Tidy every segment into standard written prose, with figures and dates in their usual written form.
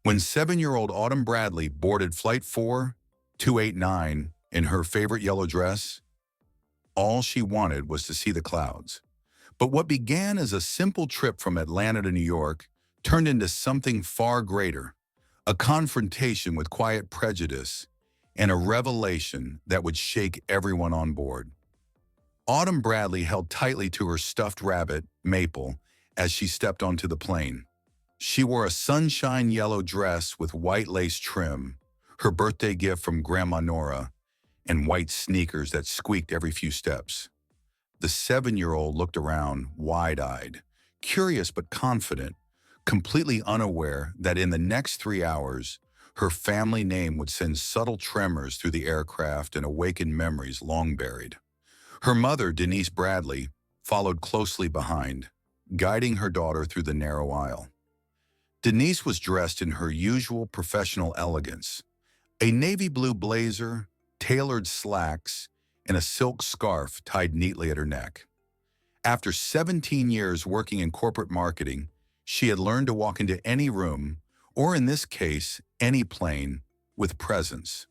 When 7-year-old Autumn Bradley boarded Flight 4289 in her favorite yellow dress, all she wanted was to see the clouds. But what began as a simple trip from Atlanta to New York turned into something far greater, a confrontation with quiet prejudice and a revelation that would shake everyone on board. Autumn Bradley held tightly to her stuffed rabbit, Maple, as she stepped onto the plane. She wore a sunshine yellow dress with white lace trim, her birthday gift from Grandma Nora, and white sneakers that squeaked every few steps. The 7-year-old looked around, wide-eyed, curious but confident, completely unaware that in the next 3 hours, her family name would send subtle tremors through the aircraft and awaken memories long buried. Her mother, Denise Bradley, followed closely behind, guiding her daughter through the narrow aisle. Denise was dressed in her usual professional elegance, a navy blue blazer, tailored slacks, and a silk scarf tied neatly at her neck. After 17 years working in corporate marketing, she had learned to walk into any room, or in this case, any plane, with presence.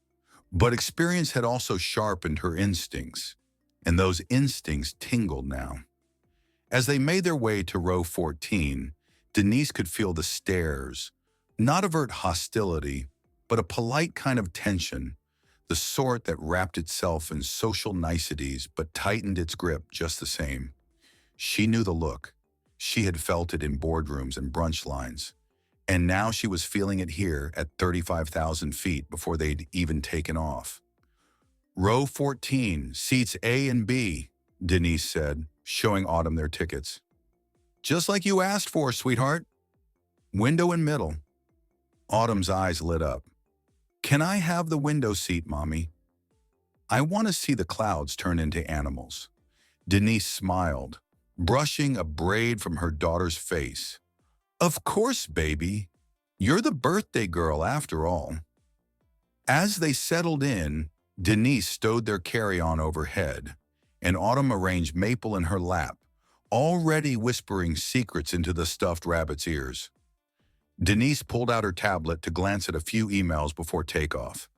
But experience had also sharpened her instincts, and those instincts tingled now. As they made their way to row 14, Denise could feel the stares, not overt hostility, but a polite kind of tension, the sort that wrapped itself in social niceties but tightened its grip just the same. She knew the look. She had felt it in boardrooms and brunch lines, and now she was feeling it here at 35,000 feet before they'd even taken off. "Row 14, seats A and B," Denise said, showing Autumn their tickets. "Just like you asked for, sweetheart. Window in middle." Autumn's eyes lit up. "Can I have the window seat, Mommy? I want to see the clouds turn into animals." Denise smiled, brushing a braid from her daughter's face. "Of course, baby. You're the birthday girl after all." As they settled in, Denise stowed their carry-on overhead, and Autumn arranged Maple in her lap, already whispering secrets into the stuffed rabbit's ears. Denise pulled out her tablet to glance at a few emails before takeoff.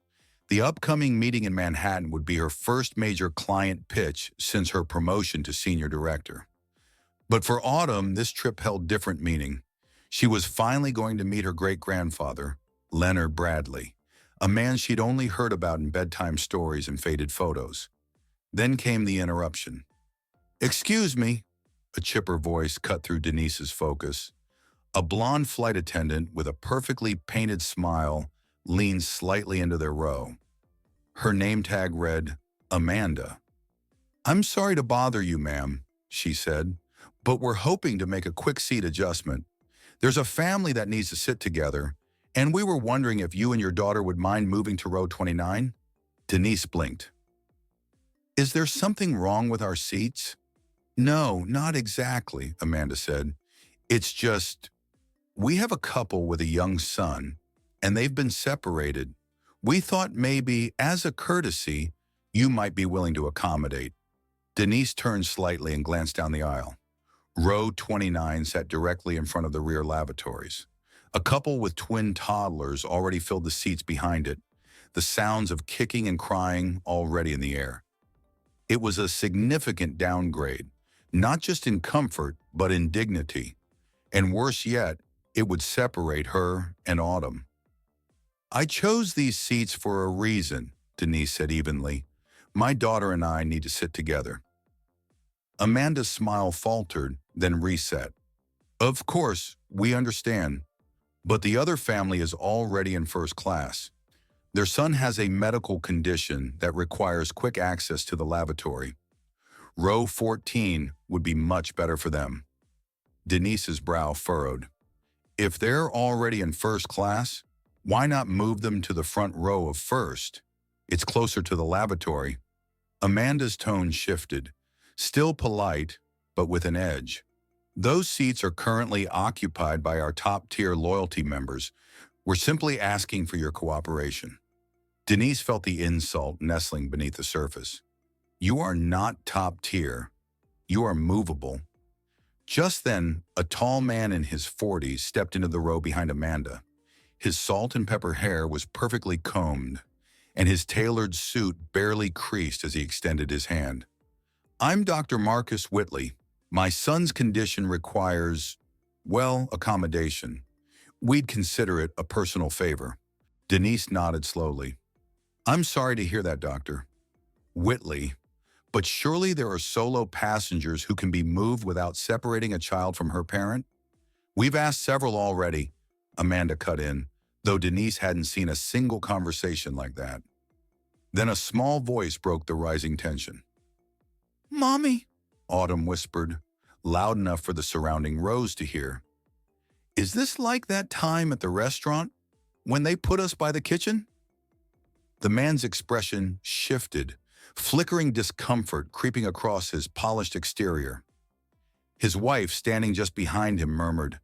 The upcoming meeting in Manhattan would be her first major client pitch since her promotion to senior director. But for Autumn, this trip held different meaning. She was finally going to meet her great-grandfather, Leonard Bradley, a man she'd only heard about in bedtime stories and faded photos. Then came the interruption. "Excuse me," a chipper voice cut through Denise's focus. A blonde flight attendant with a perfectly painted smile leaned slightly into their row. Her name tag read, Amanda. "I'm sorry to bother you, ma'am," she said, "but we're hoping to make a quick seat adjustment. There's a family that needs to sit together, and we were wondering if you and your daughter would mind moving to row 29? Denise blinked. "Is there something wrong with our seats?" "No, not exactly," Amanda said. "It's just, we have a couple with a young son, and they've been separated. We thought maybe, as a courtesy, you might be willing to accommodate." Denise turned slightly and glanced down the aisle. Row 29 sat directly in front of the rear lavatories. A couple with twin toddlers already filled the seats behind it, the sounds of kicking and crying already in the air. It was a significant downgrade, not just in comfort, but in dignity. And worse yet, it would separate her and Autumn. "I chose these seats for a reason," Denise said evenly. "My daughter and I need to sit together." Amanda's smile faltered, then reset. "Of course, we understand. But the other family is already in first class. Their son has a medical condition that requires quick access to the lavatory. Row 14 would be much better for them." Denise's brow furrowed. "If they're already in first class, why not move them to the front row of first? It's closer to the lavatory." Amanda's tone shifted, still polite, but with an edge. "Those seats are currently occupied by our top-tier loyalty members. We're simply asking for your cooperation." Denise felt the insult nestling beneath the surface. "You are not top-tier. You are movable." Just then, a tall man in his 40s stepped into the row behind Amanda. His salt and pepper hair was perfectly combed, and his tailored suit barely creased as he extended his hand. "I'm Dr. Marcus Whitley. My son's condition requires, well, accommodation. We'd consider it a personal favor." Denise nodded slowly. "I'm sorry to hear that, Doctor Whitley, but surely there are solo passengers who can be moved without separating a child from her parent?" "We've asked several already," Amanda cut in, though Denise hadn't seen a single conversation like that. Then a small voice broke the rising tension. "Mommy," Autumn whispered, loud enough for the surrounding rows to hear. "Is this like that time at the restaurant when they put us by the kitchen?" The man's expression shifted, flickering discomfort creeping across his polished exterior. His wife, standing just behind him, murmured,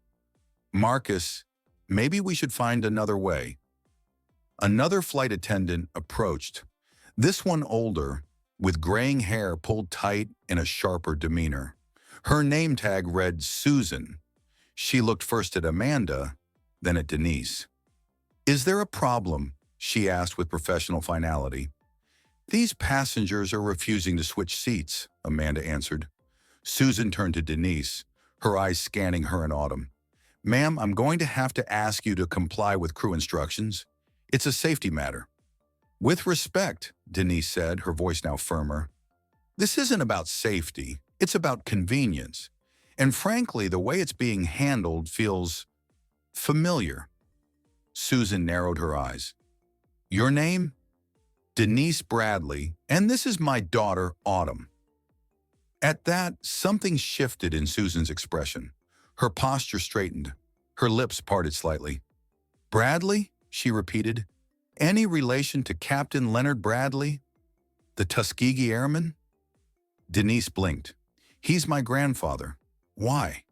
"Marcus, maybe we should find another way." Another flight attendant approached, this one older, with graying hair pulled tight and a sharper demeanor. Her name tag read Susan. She looked first at Amanda, then at Denise. "Is there a problem?" she asked with professional finality. "These passengers are refusing to switch seats," Amanda answered. Susan turned to Denise, her eyes scanning her and Autumn. "Ma'am, I'm going to have to ask you to comply with crew instructions. It's a safety matter." "With respect," Denise said, her voice now firmer. "This isn't about safety, it's about convenience. And frankly, the way it's being handled feels familiar." Susan narrowed her eyes. "Your name?" "Denise Bradley, and this is my daughter, Autumn." At that, something shifted in Susan's expression. Her posture straightened, her lips parted slightly. "Bradley?" she repeated. "Any relation to Captain Leonard Bradley, the Tuskegee Airman?" Denise blinked. "He's my grandfather. Why?"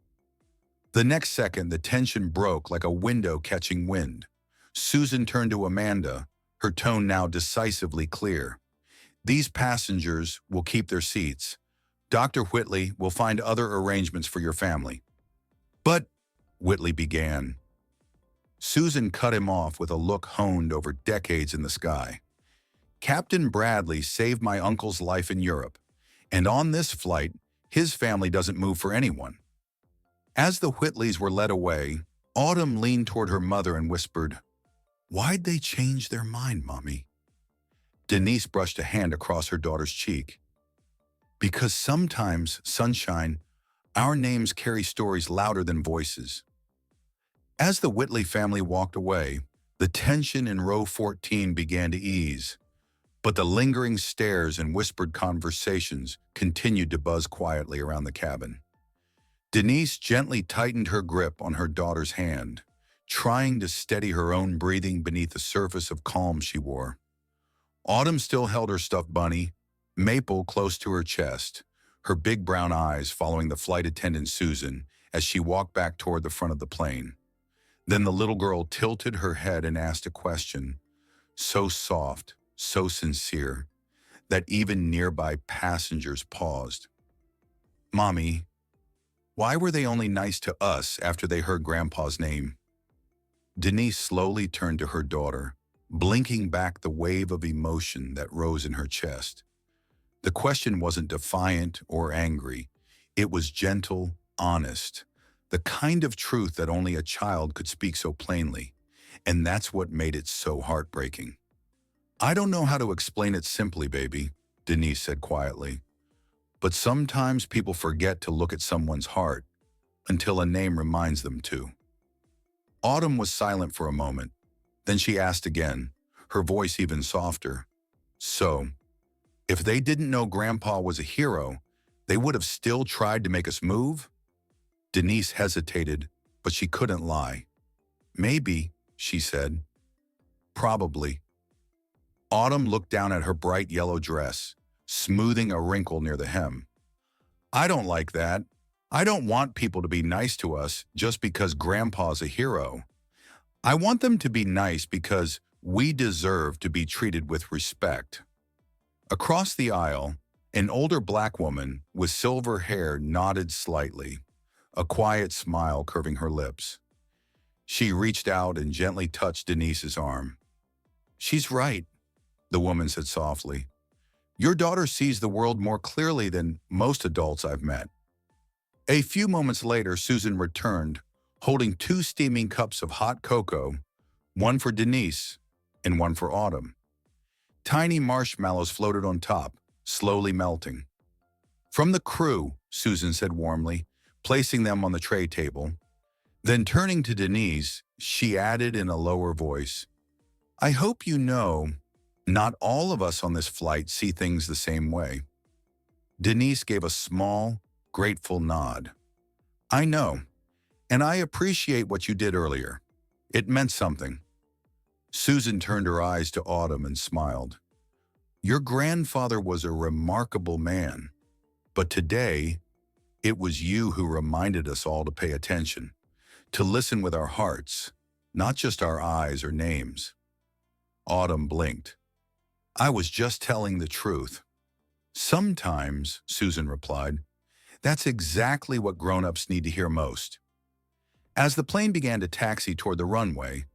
The next second, the tension broke like a window catching wind. Susan turned to Amanda, her tone now decisively clear. "These passengers will keep their seats. Dr. Whitley will find other arrangements for your family." "But," Whitley began. Susan cut him off with a look honed over decades in the sky. "Captain Bradley saved my uncle's life in Europe, and on this flight, his family doesn't move for anyone." As the Whitleys were led away, Autumn leaned toward her mother and whispered, "Why'd they change their mind, Mommy?" Denise brushed a hand across her daughter's cheek. "Because sometimes, Sunshine, our names carry stories louder than voices." As the Whitley family walked away, the tension in row 14 began to ease, but the lingering stares and whispered conversations continued to buzz quietly around the cabin. Denise gently tightened her grip on her daughter's hand, trying to steady her own breathing beneath the surface of calm she wore. Autumn still held her stuffed bunny, Maple, close to her chest, her big brown eyes following the flight attendant Susan as she walked back toward the front of the plane. Then the little girl tilted her head and asked a question, so soft, so sincere, that even nearby passengers paused. "Mommy, why were they only nice to us after they heard Grandpa's name?" Denise slowly turned to her daughter, blinking back the wave of emotion that rose in her chest. The question wasn't defiant or angry. It was gentle, honest, the kind of truth that only a child could speak so plainly, and that's what made it so heartbreaking. "I don't know how to explain it simply, baby," Denise said quietly, "but sometimes people forget to look at someone's heart until a name reminds them to." Autumn was silent for a moment. Then she asked again, her voice even softer, "So, if they didn't know Grandpa was a hero, they would have still tried to make us move?" Denise hesitated, but she couldn't lie. "Maybe," she said. "Probably." Autumn looked down at her bright yellow dress, smoothing a wrinkle near the hem. "I don't like that. I don't want people to be nice to us just because Grandpa's a hero. I want them to be nice because we deserve to be treated with respect." Across the aisle, an older black woman with silver hair nodded slightly, a quiet smile curving her lips. She reached out and gently touched Denise's arm. "She's right," the woman said softly. "Your daughter sees the world more clearly than most adults I've met." A few moments later, Susan returned, holding 2 steaming cups of hot cocoa, one for Denise and one for Autumn. Tiny marshmallows floated on top, slowly melting. "From the crew," Susan said warmly, placing them on the tray table. Then turning to Denise, she added in a lower voice, "I hope you know, not all of us on this flight see things the same way." Denise gave a small, grateful nod. "I know, and I appreciate what you did earlier. It meant something." Susan turned her eyes to Autumn and smiled. "Your grandfather was a remarkable man, but today, it was you who reminded us all to pay attention, to listen with our hearts, not just our eyes or names." Autumn blinked. "I was just telling the truth." "Sometimes," Susan replied, "that's exactly what grown-ups need to hear most." As the plane began to taxi toward the runway,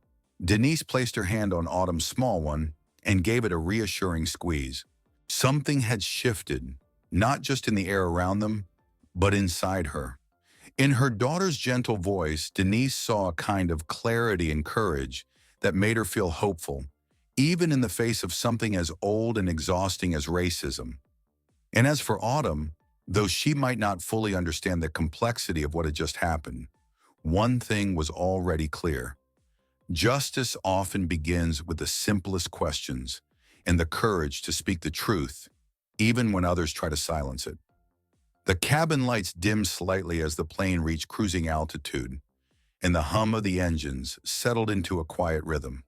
Denise placed her hand on Autumn's small one and gave it a reassuring squeeze. Something had shifted, not just in the air around them, but inside her. In her daughter's gentle voice, Denise saw a kind of clarity and courage that made her feel hopeful, even in the face of something as old and exhausting as racism. And as for Autumn, though she might not fully understand the complexity of what had just happened, one thing was already clear. Justice often begins with the simplest questions and the courage to speak the truth, even when others try to silence it. The cabin lights dimmed slightly as the plane reached cruising altitude, and the hum of the engines settled into a quiet rhythm.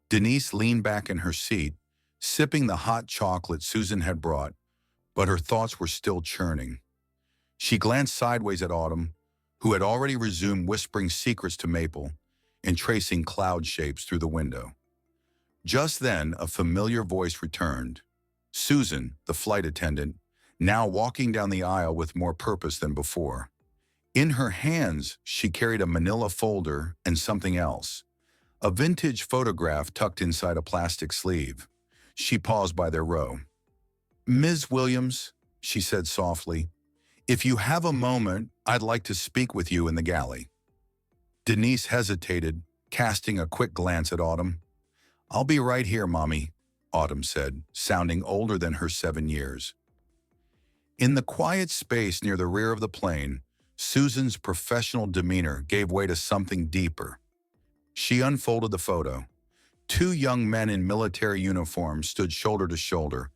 Denise leaned back in her seat, sipping the hot chocolate Susan had brought, but her thoughts were still churning. She glanced sideways at Autumn, who had already resumed whispering secrets to Maple and tracing cloud shapes through the window. Just then, a familiar voice returned. Susan, the flight attendant, now walking down the aisle with more purpose than before. In her hands, she carried a manila folder and something else, a vintage photograph tucked inside a plastic sleeve. She paused by their row. "Ms. Williams," she said softly, "if you have a moment, I'd like to speak with you in the galley." Denise hesitated, casting a quick glance at Autumn. "I'll be right here, Mommy," Autumn said, sounding older than her 7 years. In the quiet space near the rear of the plane, Susan's professional demeanor gave way to something deeper. She unfolded the photo. 2 young men in military uniforms stood shoulder to shoulder,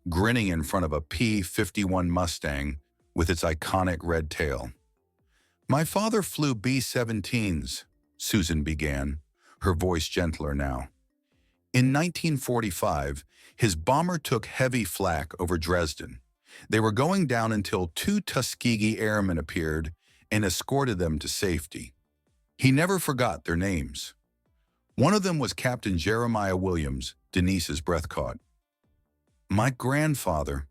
grinning in front of a P-51 Mustang with its iconic red tail. "My father flew B-17s, Susan began, her voice gentler now. "In 1945, his bomber took heavy flak over Dresden. They were going down until 2 Tuskegee Airmen appeared and escorted them to safety. He never forgot their names. One of them was Captain Jeremiah Williams," Denise's breath caught. "My grandfather,"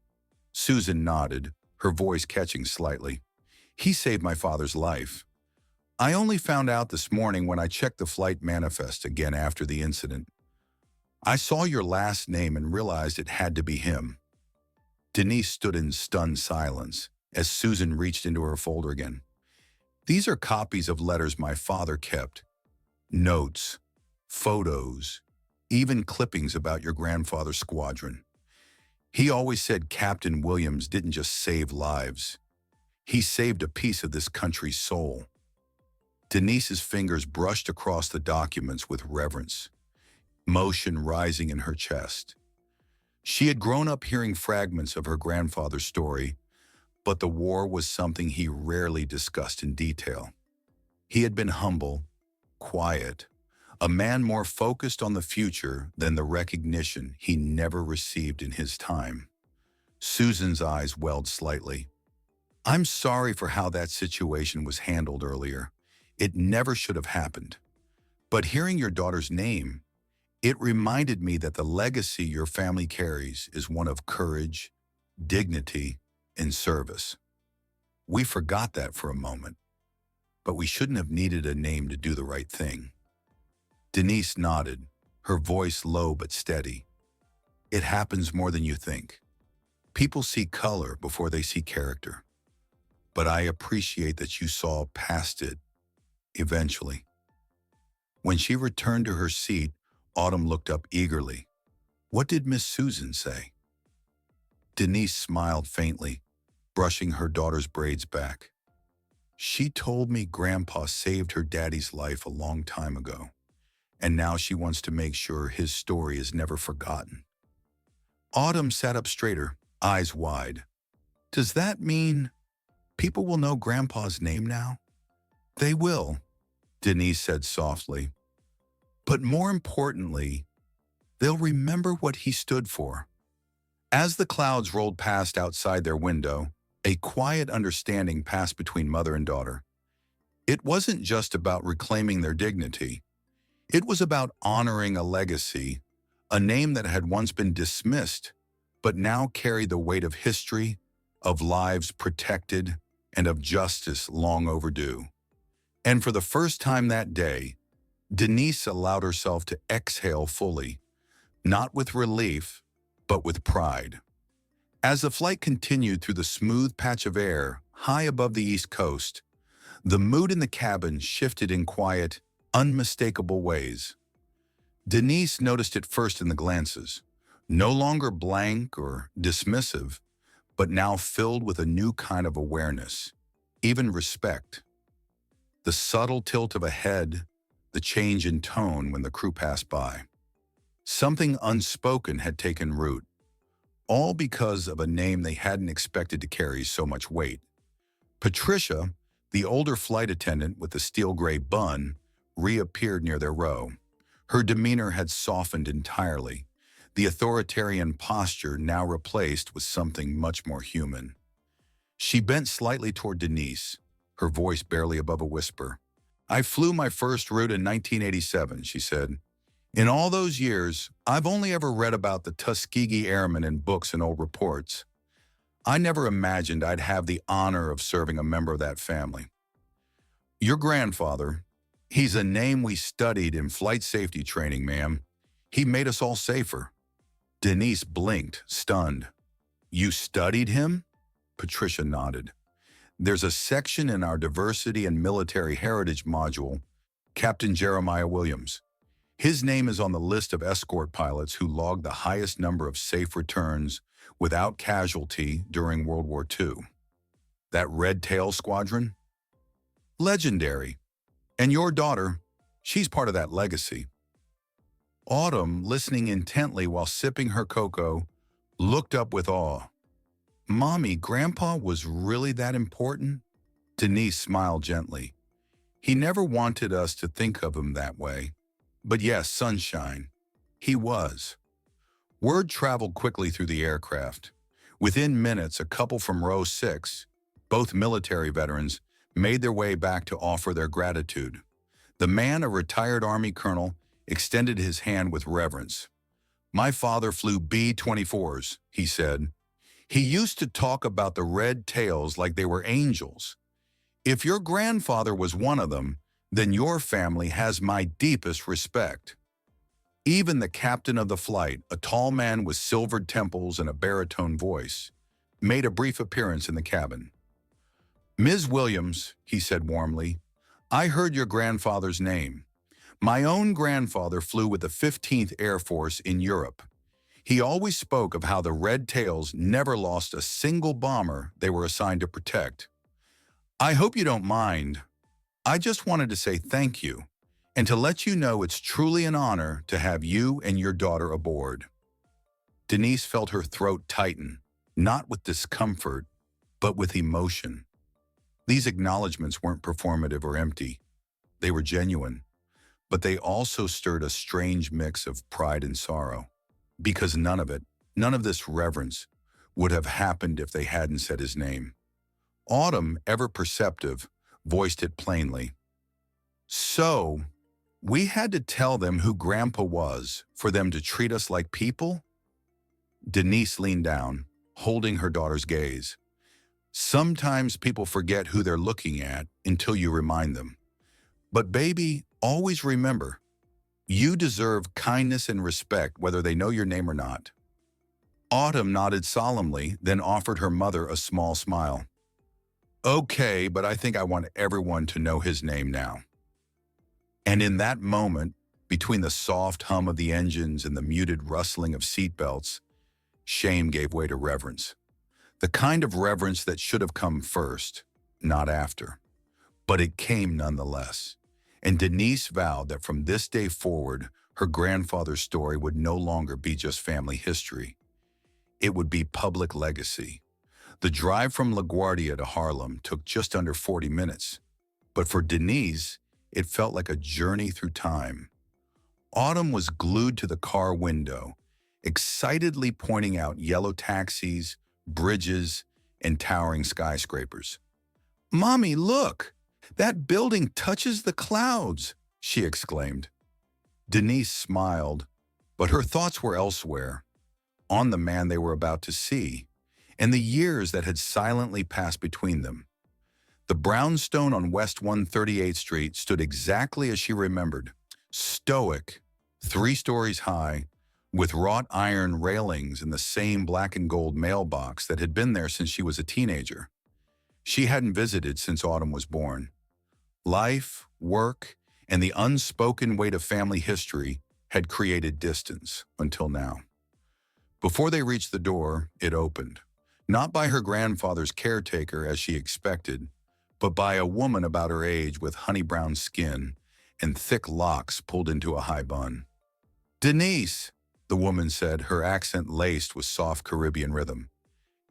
Susan nodded, her voice catching slightly. "He saved my father's life. I only found out this morning when I checked the flight manifest again after the incident. I saw your last name and realized it had to be him." Denise stood in stunned silence as Susan reached into her folder again. "These are copies of letters my father kept. Notes, photos, even clippings about your grandfather's squadron. He always said Captain Williams didn't just save lives. He saved a piece of this country's soul." Denise's fingers brushed across the documents with reverence, motion rising in her chest. She had grown up hearing fragments of her grandfather's story, but the war was something he rarely discussed in detail. He had been humble, quiet, a man more focused on the future than the recognition he never received in his time. Susan's eyes welled slightly. "I'm sorry for how that situation was handled earlier. It never should have happened. But hearing your daughter's name, it reminded me that the legacy your family carries is one of courage, dignity, and service. We forgot that for a moment." but we shouldn't have needed a name to do the right thing. Denise nodded, her voice low but steady. It happens more than you think. People see color before they see character. But I appreciate that you saw past it, eventually. When she returned to her seat, Autumn looked up eagerly. What did Miss Susan say? Denise smiled faintly, brushing her daughter's braids back. She told me Grandpa saved her daddy's life a long time ago, and now she wants to make sure his story is never forgotten. Autumn sat up straighter, eyes wide. Does that mean people will know Grandpa's name now? They will, Denise said softly. But more importantly, they'll remember what he stood for. As the clouds rolled past outside their window, a quiet understanding passed between mother and daughter. It wasn't just about reclaiming their dignity. It was about honoring a legacy, a name that had once been dismissed, but now carried the weight of history, of lives protected, and of justice long overdue. And for the first time that day, Denise allowed herself to exhale fully, not with relief, but with pride. As the flight continued through the smooth patch of air high above the East Coast, the mood in the cabin shifted in quiet, unmistakable ways. Denise noticed it first in the glances, no longer blank or dismissive, but now filled with a new kind of awareness, even respect. The subtle tilt of a head, the change in tone when the crew passed by. Something unspoken had taken root, all because of a name they hadn't expected to carry so much weight. Patricia, the older flight attendant with the steel gray bun, reappeared near their row. Her demeanor had softened entirely, the authoritarian posture now replaced with something much more human. She bent slightly toward Denise, her voice barely above a whisper. I flew my first route in 1987, she said. In all those years, I've only ever read about the Tuskegee Airman in books and old reports. I never imagined I'd have the honor of serving a member of that family. Your grandfather, he's a name we studied in flight safety training, ma'am. He made us all safer. Denise blinked, stunned. You studied him? Patricia nodded. There's a section in our Diversity and Military Heritage module, Captain Jeremiah Williams. His name is on the list of escort pilots who logged the highest number of safe returns without casualty during World War II. That Red Tail Squadron? Legendary. And your daughter, she's part of that legacy. Autumn, listening intently while sipping her cocoa, looked up with awe. Mommy, Grandpa was really that important? Denise smiled gently. He never wanted us to think of him that way. But yes, sunshine. He was. Word traveled quickly through the aircraft. Within minutes, a couple from row 6, both military veterans, made their way back to offer their gratitude. The man, a retired Army colonel, extended his hand with reverence. My father flew B-24s, he said. He used to talk about the red tails like they were angels. If your grandfather was one of them, then your family has my deepest respect. Even the captain of the flight, a tall man with silvered temples and a baritone voice, made a brief appearance in the cabin. Ms. Williams, he said warmly, I heard your grandfather's name. My own grandfather flew with the 15th Air Force in Europe. He always spoke of how the Red Tails never lost a single bomber they were assigned to protect. I hope you don't mind. I just wanted to say thank you and to let you know it's truly an honor to have you and your daughter aboard. Denise felt her throat tighten, not with discomfort, but with emotion. These acknowledgments weren't performative or empty. They were genuine, but they also stirred a strange mix of pride and sorrow. Because none of this reverence, would have happened if they hadn't said his name. Autumn, ever perceptive, voiced it plainly. So, we had to tell them who Grandpa was for them to treat us like people? Denise leaned down, holding her daughter's gaze. Sometimes people forget who they're looking at until you remind them. But baby, always remember, you deserve kindness and respect whether they know your name or not. Autumn nodded solemnly, then offered her mother a small smile. Okay, but I think I want everyone to know his name now. And in that moment, between the soft hum of the engines and the muted rustling of seatbelts, shame gave way to reverence. The kind of reverence that should have come first, not after. But it came nonetheless. And Denise vowed that from this day forward, her grandfather's story would no longer be just family history. It would be public legacy. The drive from LaGuardia to Harlem took just under 40 minutes. But for Denise, it felt like a journey through time. Autumn was glued to the car window, excitedly pointing out yellow taxis, bridges, and towering skyscrapers. "Mommy, look! That building touches the clouds!" she exclaimed. Denise smiled, but her thoughts were elsewhere, on the man they were about to see, and the years that had silently passed between them. The brownstone on West 138th Street stood exactly as she remembered, stoic, 3 stories high, with wrought iron railings and the same black and gold mailbox that had been there since she was a teenager. She hadn't visited since Autumn was born. Life, work, and the unspoken weight of family history had created distance until now. Before they reached the door, it opened, not by her grandfather's caretaker as she expected, but by a woman about her age with honey-brown skin and thick locks pulled into a high bun. "Denise," the woman said, her accent laced with soft Caribbean rhythm.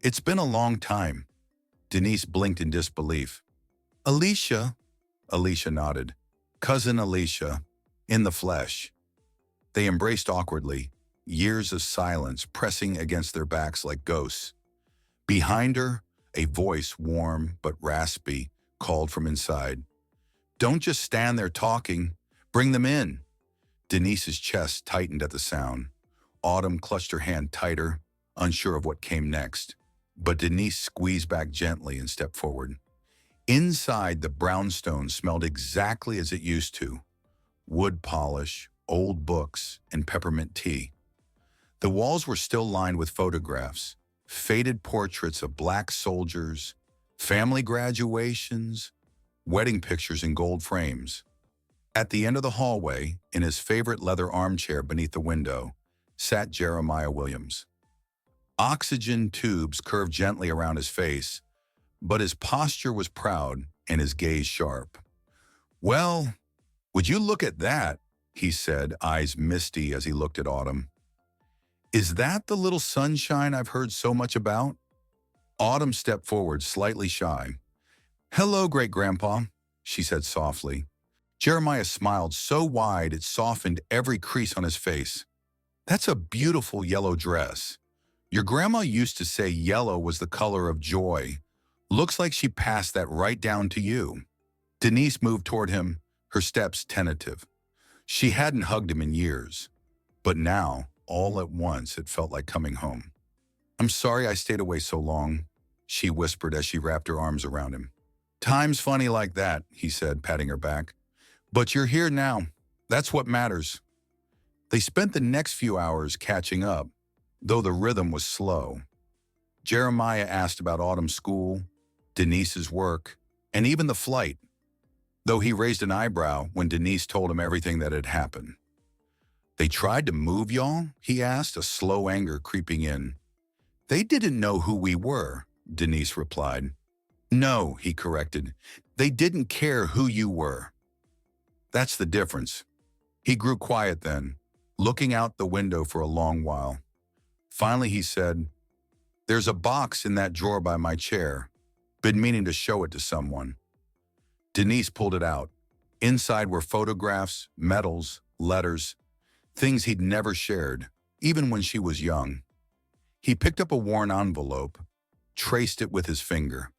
"It's been a long time." Denise blinked in disbelief. "Alicia," Alicia nodded. "Cousin Alicia, in the flesh." They embraced awkwardly, years of silence pressing against their backs like ghosts. Behind her, a voice, warm but raspy, called from inside. "Don't just stand there talking. Bring them in." Denise's chest tightened at the sound. Autumn clutched her hand tighter, unsure of what came next. But Denise squeezed back gently and stepped forward. Inside, the brownstone smelled exactly as it used to. Wood polish, old books, and peppermint tea. The walls were still lined with photographs, faded portraits of black soldiers, family graduations, wedding pictures in gold frames. At the end of the hallway, in his favorite leather armchair beneath the window, sat Jeremiah Williams. Oxygen tubes curved gently around his face, but his posture was proud and his gaze sharp. "Well, would you look at that?" he said, eyes misty as he looked at Autumn. "Is that the little sunshine I've heard so much about?" Autumn stepped forward, slightly shy. "Hello, great-grandpa," she said softly. Jeremiah smiled so wide it softened every crease on his face. "That's a beautiful yellow dress. Your grandma used to say yellow was the color of joy. Looks like she passed that right down to you." Denise moved toward him, her steps tentative. She hadn't hugged him in years, but now, all at once, it felt like coming home. "I'm sorry I stayed away so long," she whispered as she wrapped her arms around him. "Time's funny like that," he said, patting her back. "But you're here now. That's what matters." They spent the next few hours catching up, though the rhythm was slow. Jeremiah asked about Autumn's school, Denise's work, and even the flight, though he raised an eyebrow when Denise told him everything that had happened. "They tried to move y'all?" he asked, a slow anger creeping in. "They didn't know who we were," Denise replied. "No," he corrected. "They didn't care who you were." "That's the difference." He grew quiet then, looking out the window for a long while. Finally he said, "There's a box in that drawer by my chair. Been meaning to show it to someone." Denise pulled it out. Inside were photographs, medals, letters, things he'd never shared, even when she was young. He picked up a worn envelope, traced it with his finger.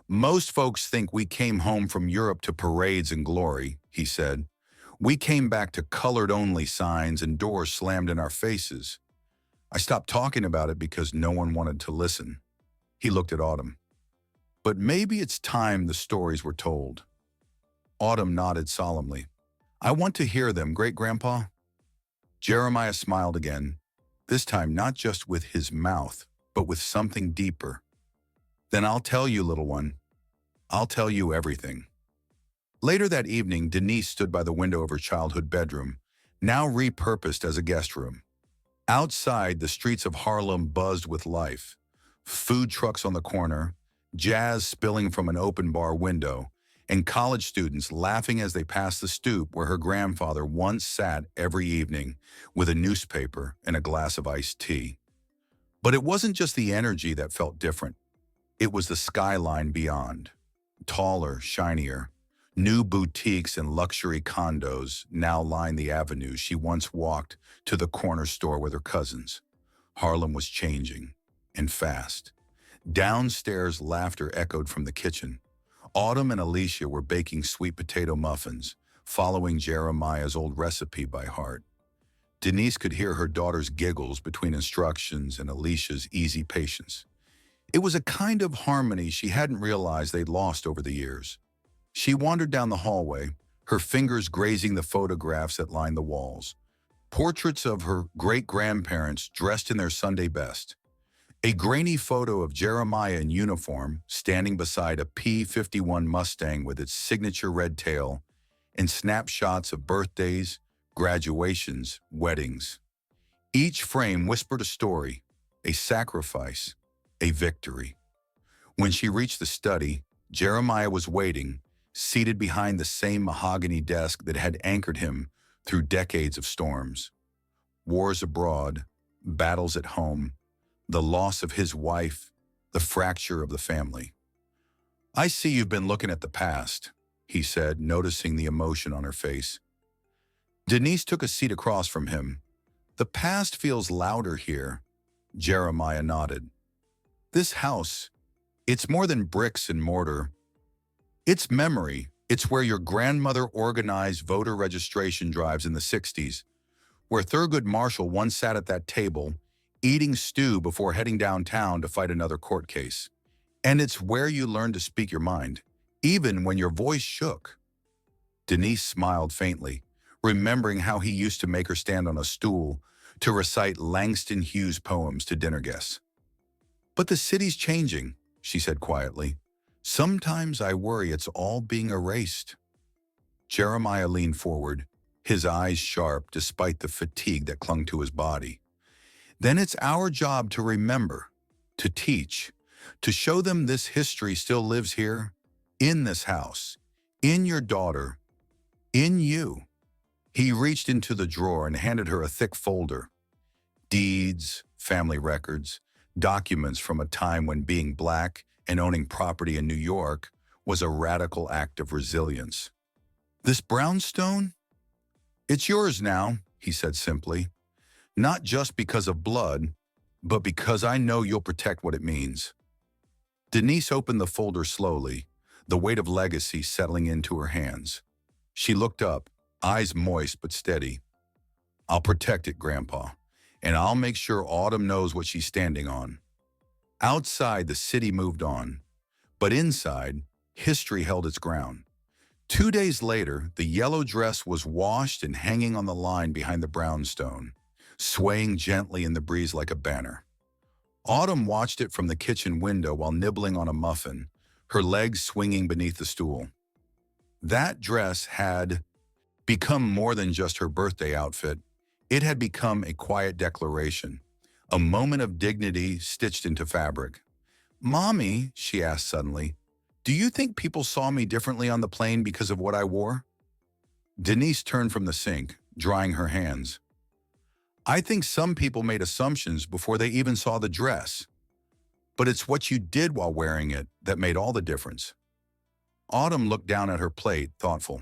"Most folks think we came home from Europe to parades and glory," he said. "We came back to colored-only signs and doors slammed in our faces. I stopped talking about it because no one wanted to listen." He looked at Autumn. but maybe it's time the stories were told. Autumn nodded solemnly. I want to hear them, great-grandpa. Jeremiah smiled again, this time not just with his mouth, but with something deeper. Then I'll tell you, little one. I'll tell you everything. Later that evening, Denise stood by the window of her childhood bedroom, now repurposed as a guest room. Outside, the streets of Harlem buzzed with life. Food trucks on the corner, jazz spilling from an open bar window, and college students laughing as they passed the stoop where her grandfather once sat every evening with a newspaper and a glass of iced tea. But it wasn't just the energy that felt different. It was the skyline beyond. Taller, shinier. New boutiques and luxury condos now lined the avenue she once walked to the corner store with her cousins. Harlem was changing, and fast. Downstairs, laughter echoed from the kitchen. Autumn and Alicia were baking sweet potato muffins, following Jeremiah's old recipe by heart. Denise could hear her daughter's giggles between instructions and Alicia's easy patience. It was a kind of harmony she hadn't realized they'd lost over the years. She wandered down the hallway, her fingers grazing the photographs that lined the walls. Portraits of her great-grandparents dressed in their Sunday best. A grainy photo of Jeremiah in uniform, standing beside a P-51 Mustang with its signature red tail, and snapshots of birthdays, graduations, weddings. Each frame whispered a story, a sacrifice, a victory. When she reached the study, Jeremiah was waiting, seated behind the same mahogany desk that had anchored him through decades of storms. Wars abroad, battles at home, the loss of his wife, the fracture of the family. I see you've been looking at the past, he said, noticing the emotion on her face. Denise took a seat across from him. The past feels louder here. Jeremiah nodded. This house, it's more than bricks and mortar. It's memory. It's where your grandmother organized voter registration drives in the 60s, where Thurgood Marshall once sat at that table, eating stew before heading downtown to fight another court case. And it's where you learned to speak your mind, even when your voice shook. Denise smiled faintly, remembering how he used to make her stand on a stool to recite Langston Hughes poems to dinner guests. But the city's changing, she said quietly. Sometimes I worry it's all being erased. Jeremiah leaned forward, his eyes sharp despite the fatigue that clung to his body. Then it's our job to remember, to teach, to show them this history still lives here, in this house, in your daughter, in you. He reached into the drawer and handed her a thick folder. Deeds, family records, documents from a time when being Black and owning property in New York was a radical act of resilience. This brownstone? It's yours now, he said simply. Not just because of blood, but because I know you'll protect what it means. Denise opened the folder slowly, the weight of legacy settling into her hands. She looked up, eyes moist but steady. I'll protect it, Grandpa, and I'll make sure Autumn knows what she's standing on. Outside, the city moved on, but inside, history held its ground. 2 days later, the yellow dress was washed and hanging on the line behind the brownstone, swaying gently in the breeze like a banner. Autumn watched it from the kitchen window while nibbling on a muffin, her legs swinging beneath the stool. That dress had become more than just her birthday outfit. It had become a quiet declaration, a moment of dignity stitched into fabric. Mommy, she asked suddenly, do you think people saw me differently on the plane because of what I wore? Denise turned from the sink, drying her hands. I think some people made assumptions before they even saw the dress. But it's what you did while wearing it that made all the difference. Autumn looked down at her plate, thoughtful.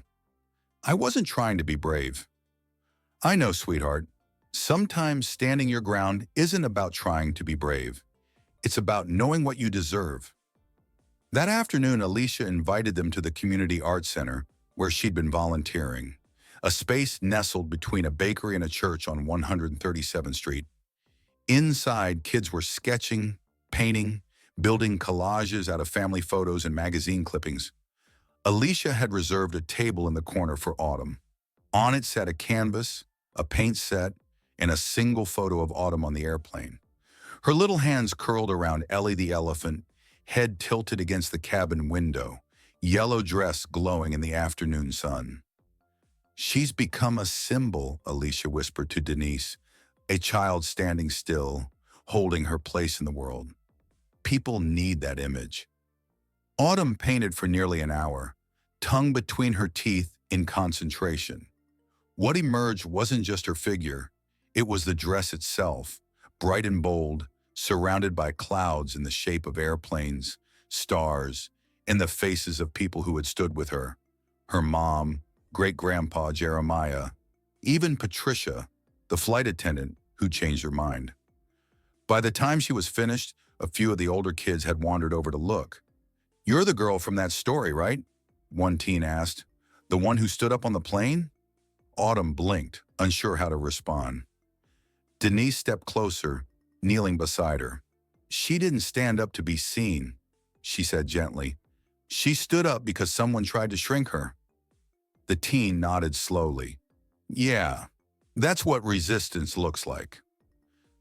I wasn't trying to be brave. I know, sweetheart. Sometimes standing your ground isn't about trying to be brave. It's about knowing what you deserve. That afternoon, Alicia invited them to the Community Arts Center, where she'd been volunteering, a space nestled between a bakery and a church on 137th Street. Inside, kids were sketching, painting, building collages out of family photos and magazine clippings. Alicia had reserved a table in the corner for Autumn. On it sat a canvas, a paint set, and a single photo of Autumn on the airplane. Her little hands curled around Ellie the elephant, head tilted against the cabin window, yellow dress glowing in the afternoon sun. "She's become a symbol," Alicia whispered to Denise, a child standing still, holding her place in the world. "People need that image." Autumn painted for nearly an hour, tongue between her teeth in concentration. What emerged wasn't just her figure, it was the dress itself, bright and bold, surrounded by clouds in the shape of airplanes, stars, and the faces of people who had stood with her. Her mom, great-grandpa Jeremiah, even Patricia, the flight attendant who changed her mind. By the time she was finished, a few of the older kids had wandered over to look. "You're the girl from that story, right?" one teen asked. "The one who stood up on the plane?" Autumn blinked, unsure how to respond. Denise stepped closer, kneeling beside her. "She didn't stand up to be seen," she said gently. "She stood up because someone tried to shrink her." The teen nodded slowly. "Yeah, that's what resistance looks like."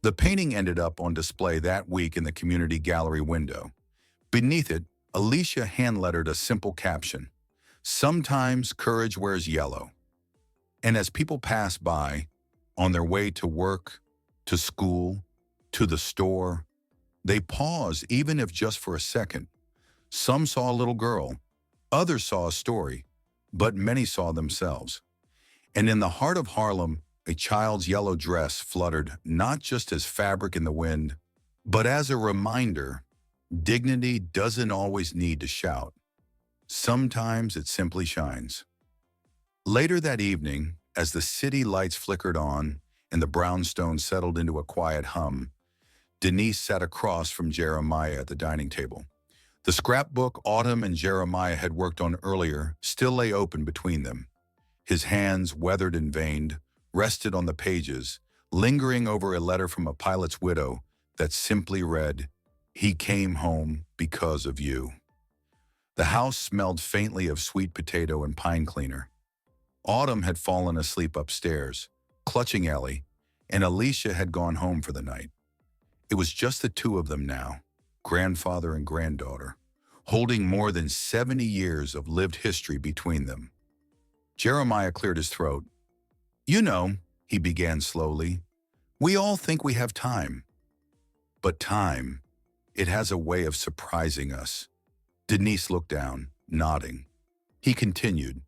The painting ended up on display that week in the community gallery window. Beneath it, Alicia hand-lettered a simple caption: "Sometimes courage wears yellow." And as people passed by, on their way to work, to school, to the store, they paused, even if just for a second. Some saw a little girl, others saw a story, but many saw themselves. And in the heart of Harlem, a child's yellow dress fluttered not just as fabric in the wind, but as a reminder: dignity doesn't always need to shout. Sometimes it simply shines. Later that evening, as the city lights flickered on and the brownstone settled into a quiet hum, Denise sat across from Jeremiah at the dining table. The scrapbook Autumn and Jeremiah had worked on earlier still lay open between them. His hands, weathered and veined, rested on the pages, lingering over a letter from a pilot's widow that simply read, "He came home because of you." The house smelled faintly of sweet potato and pine cleaner. Autumn had fallen asleep upstairs, clutching Ellie, and Alicia had gone home for the night. It was just the two of them now, grandfather and granddaughter, holding more than 70 years of lived history between them. Jeremiah cleared his throat. "You know," he began slowly, "we all think we have time. But time, it has a way of surprising us." Denise looked down, nodding. He continued,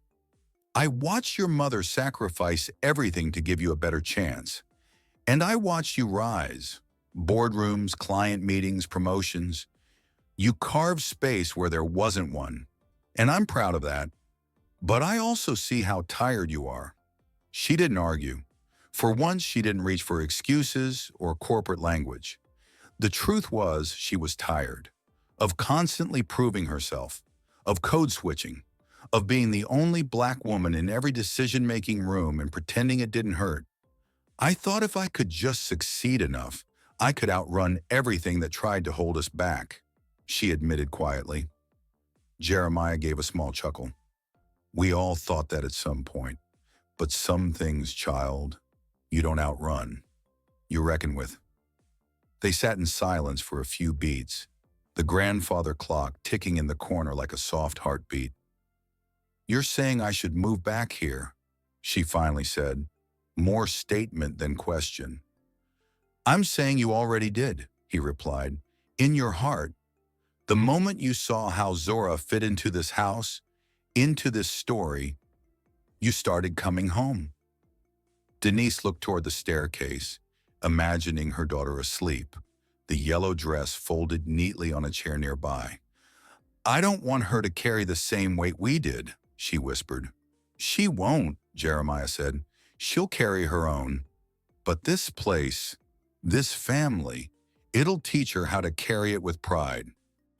"I watched your mother sacrifice everything to give you a better chance. And I watched you rise. Boardrooms, client meetings, promotions. You carved space where there wasn't one. And I'm proud of that. But I also see how tired you are." She didn't argue. For once, she didn't reach for excuses or corporate language. The truth was, she was tired of constantly proving herself, of code switching, of being the only black woman in every decision-making room and pretending it didn't hurt. "I thought if I could just succeed enough, I could outrun everything that tried to hold us back," she admitted quietly. Jeremiah gave a small chuckle. "We all thought that at some point. But some things, child, you don't outrun. You reckon with." They sat in silence for a few beats, the grandfather clock ticking in the corner like a soft heartbeat. "You're saying I should move back here," she finally said, more statement than question. "I'm saying you already did," he replied, "in your heart. The moment you saw how Zora fit into this house, into this story, you started coming home." Denise looked toward the staircase, imagining her daughter asleep, the yellow dress folded neatly on a chair nearby. "I don't want her to carry the same weight we did," she whispered. "She won't," Jeremiah said. "She'll carry her own. But this place, this family, it'll teach her how to carry it with pride."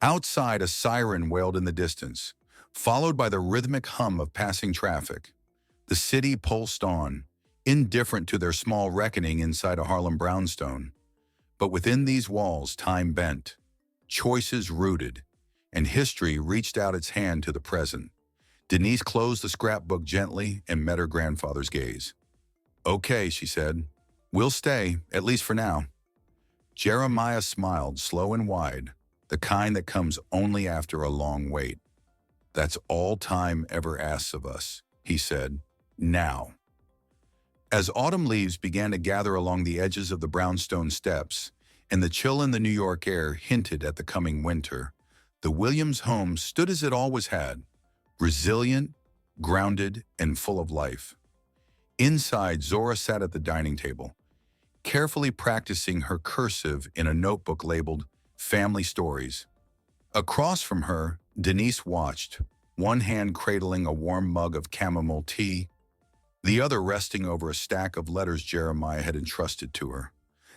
Outside, a siren wailed in the distance, followed by the rhythmic hum of passing traffic. The city pulsed on, indifferent to their small reckoning inside a Harlem brownstone. But within these walls, time bent. choices rooted, and history reached out its hand to the present. Denise closed the scrapbook gently and met her grandfather's gaze. "Okay," she said. "We'll stay, at least for now." Jeremiah smiled slow and wide, the kind that comes only after a long wait. "That's all time ever asks of us," he said. "Now." As autumn leaves began to gather along the edges of the brownstone steps, and the chill in the New York air hinted at the coming winter, the Williams home stood as it always had, resilient, grounded, and full of life. Inside, Zora sat at the dining table, carefully practicing her cursive in a notebook labeled Family Stories. Across from her, Denise watched, one hand cradling a warm mug of chamomile tea, the other resting over a stack of letters Jeremiah had entrusted to her.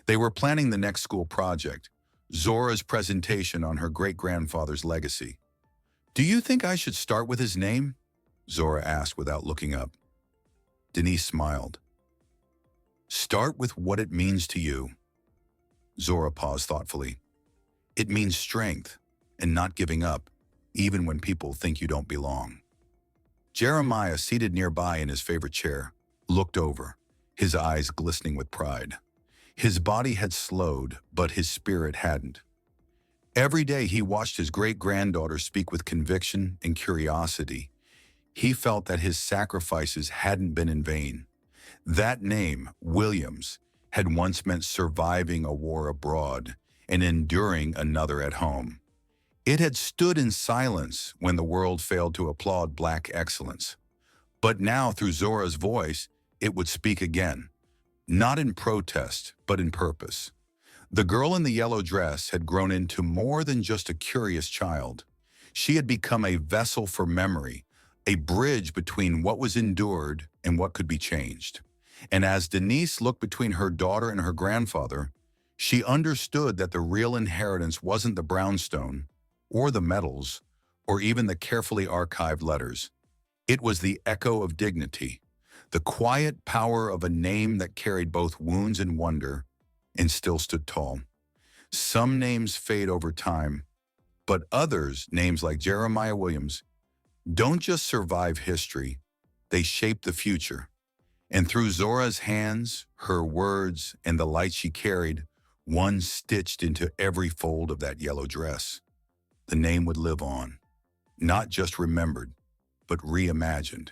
They were planning the next school project, Zora's presentation on her great-grandfather's legacy. "Do you think I should start with his name?" Zora asked without looking up. Denise smiled. "Start with what it means to you." Zora paused thoughtfully. "It means strength and not giving up, even when people think you don't belong." Jeremiah, seated nearby in his favorite chair, looked over, his eyes glistening with pride. His body had slowed, but his spirit hadn't. Every day he watched his great-granddaughter speak with conviction and curiosity. He felt that his sacrifices hadn't been in vain. That name, Williams, had once meant surviving a war abroad and enduring another at home. It had stood in silence when the world failed to applaud Black excellence. But now, through Zora's voice, it would speak again, not in protest, but in purpose. The girl in the yellow dress had grown into more than just a curious child. She had become a vessel for memory, a bridge between what was endured and what could be changed. And as Denise looked between her daughter and her grandfather, she understood that the real inheritance wasn't the brownstone, or the medals, or even the carefully archived letters. It was the echo of dignity, the quiet power of a name that carried both wounds and wonder, and still stood tall. Some names fade over time, but others, names like Jeremiah Williams, don't just survive history, they shape the future. And through Zora's hands, her words, and the light she carried, one stitched into every fold of that yellow dress, the name would live on, not just remembered, but reimagined.